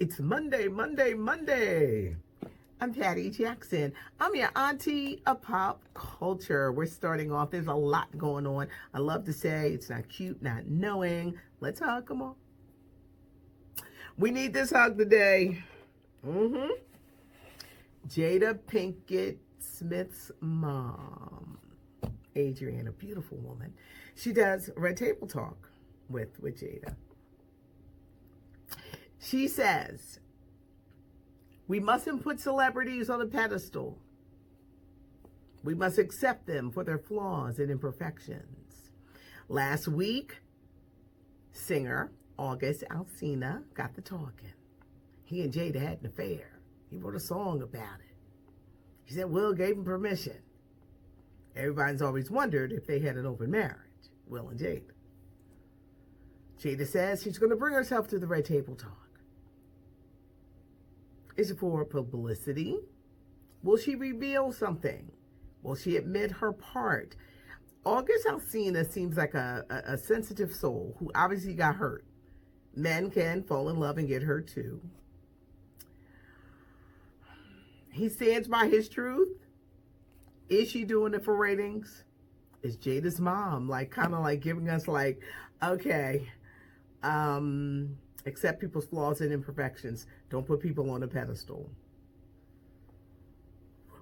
It's Monday, Monday, Monday. I'm Patty Jackson. I'm your auntie of pop culture. We're starting off. There's a lot going on. I love to say it's not cute, not knowing. Let's hug. Come on. We need this hug today. Jada Pinkett Smith's mom, Adrienne, a beautiful woman. She does Red Table Talk with Jada. She says, we mustn't put celebrities on a pedestal. We must accept them for their flaws and imperfections. Last week, singer August Alsina got to talking. He and Jada had an affair. He wrote a song about it. He said Will gave him permission. Everybody's always wondered if they had an open marriage, Will and Jada. Jada says she's going to bring herself to the Red Table Talk. Is it for publicity? Will she reveal something? Will she admit her part? August Alsina seems like a sensitive soul who obviously got hurt. Men can fall in love and get hurt too. He stands by his truth. Is she doing it for ratings? Is Jada's mom kind of giving us okay, accept people's flaws and imperfections. Don't put people on a pedestal.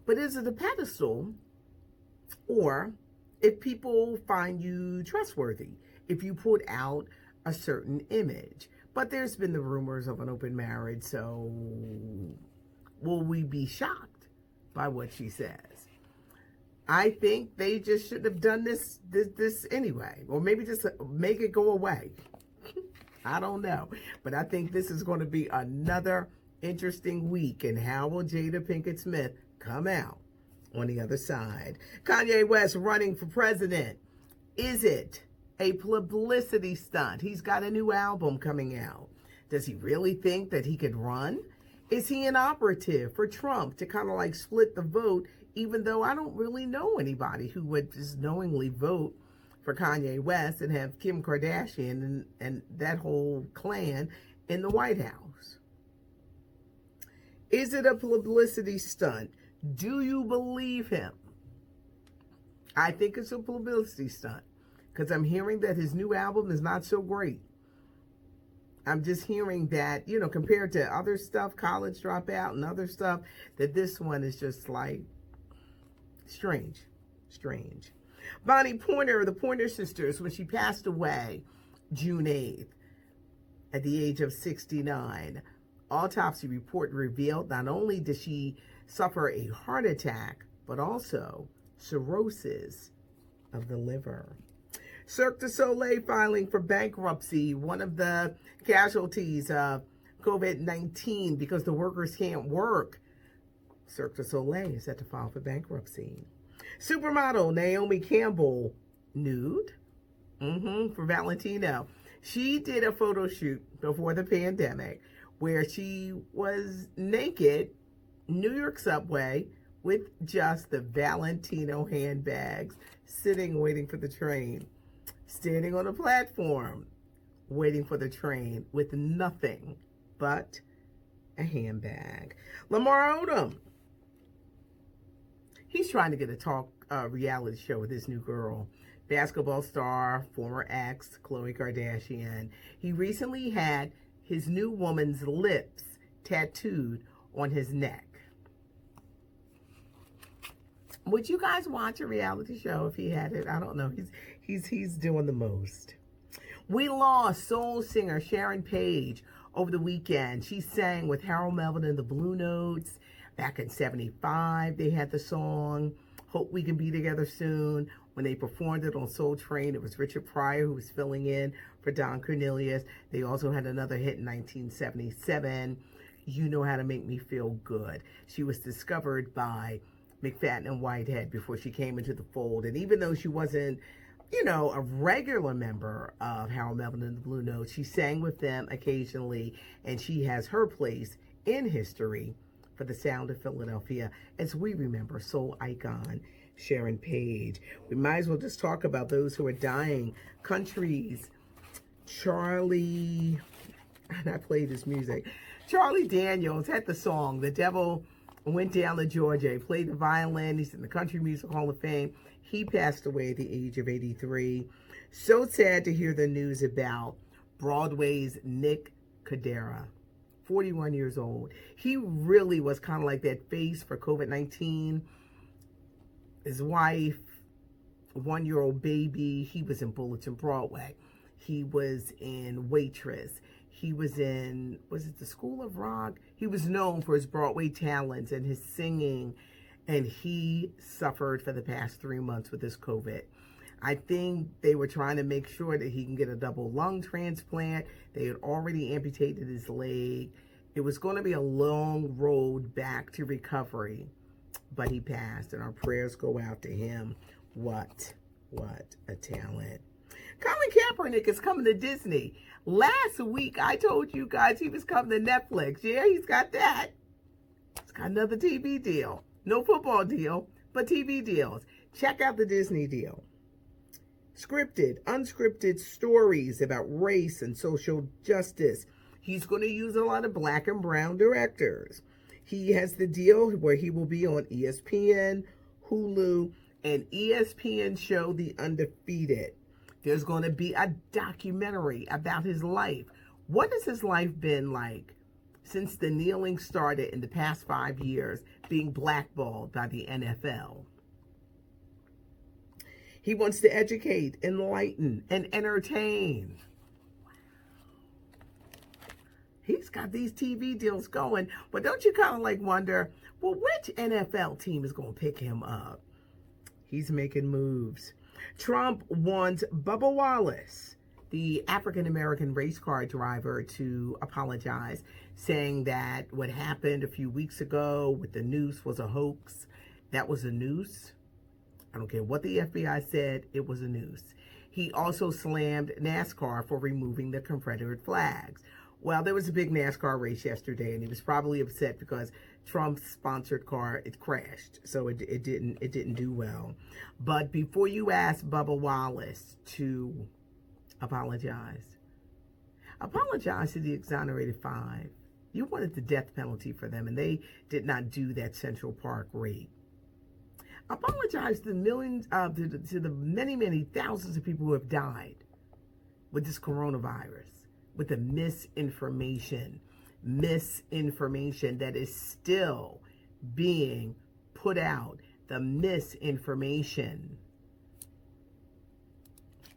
But is it a pedestal, or if people find you trustworthy, if you put out a certain image? But there's been the rumors of an open marriage, so will we be shocked by what she says? I think they just should have done this anyway, or maybe just make it go away. I don't know, but I think this is going to be another interesting week. And how will Jada Pinkett Smith come out on the other side? Kanye West running for president. Is it a publicity stunt? He's got a new album coming out. Does he really think that he could run? Is he an operative for Trump to kind of split the vote, even though I don't really know anybody who would just knowingly vote for Kanye West and have Kim Kardashian and that whole clan in the White House? Is it a publicity stunt? Do you believe him? I think it's a publicity stunt because I'm hearing that his new album is not so great. I'm just hearing that, compared to other stuff, College Dropout and other stuff, that this one is just strange. Bonnie Pointer, the Pointer Sisters, when she passed away June 8th at the age of 69, autopsy report revealed not only did she suffer a heart attack, but also cirrhosis of the liver. Cirque du Soleil filing for bankruptcy, one of the casualties of COVID-19 because the workers can't work. Cirque du Soleil is set to file for bankruptcy. Supermodel Naomi Campbell, nude for Valentino. She did a photo shoot before the pandemic where she was naked, New York subway, with just the Valentino handbags, sitting waiting for the train, standing on a platform, waiting for the train with nothing but a handbag. Lamar Odom, he's trying to get a talk reality show with his new girl, basketball star, former ex, Khloe Kardashian. He recently had his new woman's lips tattooed on his neck. Would you guys watch a reality show if he had it? I don't know. He's doing the most. We lost soul singer Sharon Page over the weekend. She sang with Harold Melvin and the Blue Notes. Back in 75, they had the song Hope We Can Be Together Soon. When they performed it on Soul Train, it was Richard Pryor who was filling in for Don Cornelius. They also had another hit in 1977, You Know How to Make Me Feel Good. She was discovered by McFadden and Whitehead before she came into the fold. And even though she wasn't, a regular member of Harold Melvin and the Blue Notes, she sang with them occasionally, and she has her place in history for the sound of Philadelphia as we remember soul icon Sharon Page. We might as well just talk about those who are dying. Countries, Charlie, and I played his music. Charlie Daniels had the song, The Devil Went Down to Georgia. He played the violin. He's in the Country Music Hall of Fame. He passed away at the age of 83. So sad to hear the news about Broadway's Nick Cadera, 41 years old. He really was kind of like that face for COVID-19. His wife, one-year-old baby, he was in Bulletin Broadway. He was in Waitress. He was in, was it the School of Rock? He was known for his Broadway talents and his singing, and he suffered for the past 3 months with this COVID. I think they were trying to make sure that he can get a double lung transplant. They had already amputated his leg. It was going to be a long road back to recovery, but he passed, and our prayers go out to him. What a talent. Colin Kaepernick is coming to Disney. Last week, I told you guys he was coming to Netflix. Yeah, he's got that. He's got another TV deal. No football deal, but TV deals. Check out the Disney deal. Scripted, unscripted stories about race and social justice. He's going to use a lot of black and brown directors. He has the deal where he will be on ESPN, Hulu, and ESPN show The Undefeated. There's going to be a documentary about his life. What has his life been like since the kneeling started in the past 5 years, being blackballed by the NFL? He wants to educate, enlighten, and entertain. He's got these TV deals going, but don't you kind of like wonder, well, which NFL team is going to pick him up? He's making moves. Trump wants Bubba Wallace, the African-American race car driver, to apologize, saying that what happened a few weeks ago with the noose was a hoax. That was a noose. I don't care what the FBI said, it was a noose. He also slammed NASCAR for removing the Confederate flags. Well, there was a big NASCAR race yesterday, and he was probably upset because Trump's sponsored car, it crashed, so it didn't do well. But before you ask Bubba Wallace to apologize to the exonerated 5. You wanted the death penalty for them, and they did not do that Central Park rape. Apologize to the millions, to the many thousands of people who have died with this coronavirus, with the misinformation that is still being put out, the misinformation.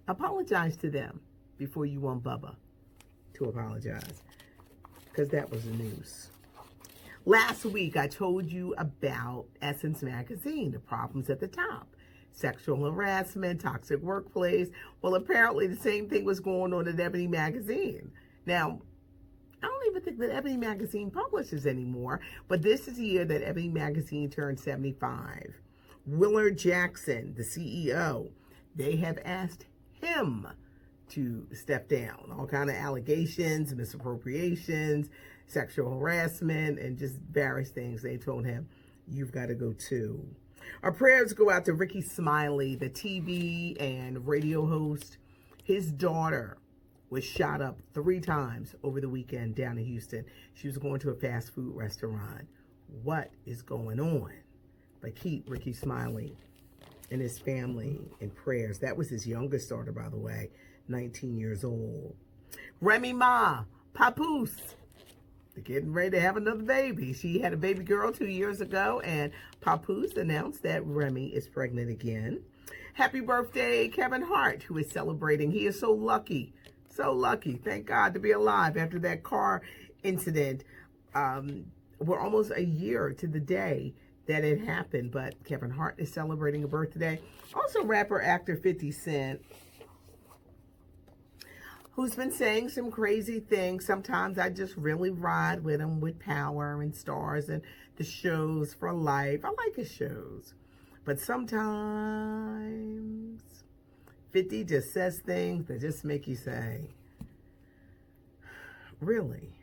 Apologize to them before you want Bubba to apologize, because that was the news. Last week, I told you about Essence Magazine, the problems at the top. Sexual harassment, toxic workplace. Well, apparently the same thing was going on at Ebony Magazine. Now, I don't even think that Ebony Magazine publishes anymore, but this is the year that Ebony Magazine turned 75. Willard Jackson, the CEO, they have asked him to step down. All kind of allegations, misappropriations, sexual harassment, and just various things. They told him, you've got to go too. Our prayers go out to Ricky Smiley, the TV and radio host. His daughter was shot up 3 times over the weekend down in Houston. She was going to a fast food restaurant. What is going on? But keep Ricky Smiley and his family in prayers. That was his youngest daughter, by the way, 19 years old. Remy Ma, Papoose, they're getting ready to have another baby. She had a baby girl 2 years ago, and Papoose announced that Remy is pregnant again. Happy birthday, Kevin Hart, who is celebrating. He is so lucky, thank God, to be alive after that car incident. We're almost a year to the day that it happened, but Kevin Hart is celebrating a birthday. Also, rapper, actor 50 Cent, who's been saying some crazy things. Sometimes I just really ride with him with Power and Stars and the shows for life. I like his shows. But sometimes 50 just says things that just make you say, really?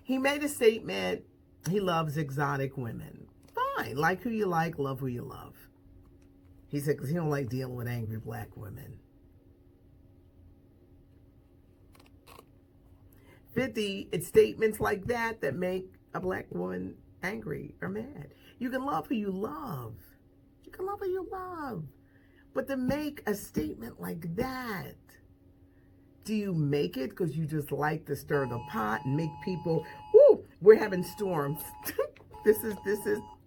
He made a statement. He loves exotic women. Fine. Like who you like, love who you love. He said, because he don't like dealing with angry black women. 50, it's statements like that that make a black woman angry or mad. You can love who you love. You can love who you love. But to make a statement like that, do you make it because you just like to stir the pot and make people, whoo, we're having storms. This is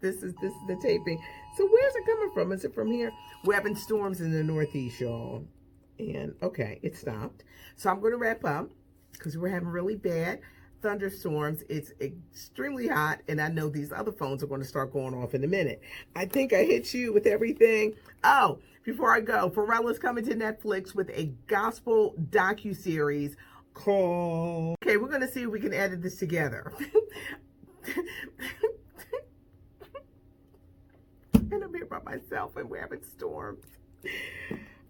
the taping. So where's it coming from? Is it from here? We're having storms in the Northeast, y'all. And okay, it stopped. So I'm going to wrap up because we're having really bad thunderstorms. It's extremely hot, and I know these other phones are going to start going off in a minute. I think I hit you with everything. Oh, before I go, Pharrell is coming to Netflix with a gospel docuseries called... Okay, we're going to see if we can edit this together. And I'm here by myself, and we're having storms.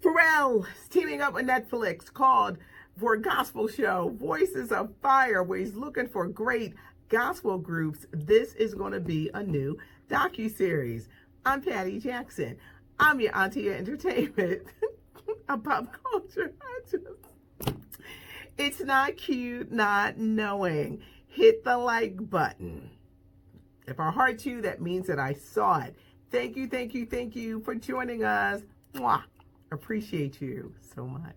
Pharrell is teaming up with Netflix called for a gospel show, Voices of Fire, where he's looking for great gospel groups. This is going to be a new docuseries. I'm Patty Jackson. I'm your auntie of entertainment, a pop culture. It's not cute not knowing. Hit the like button. If I heart you, that means that I saw it. Thank you for joining us. Mwah. Appreciate you so much.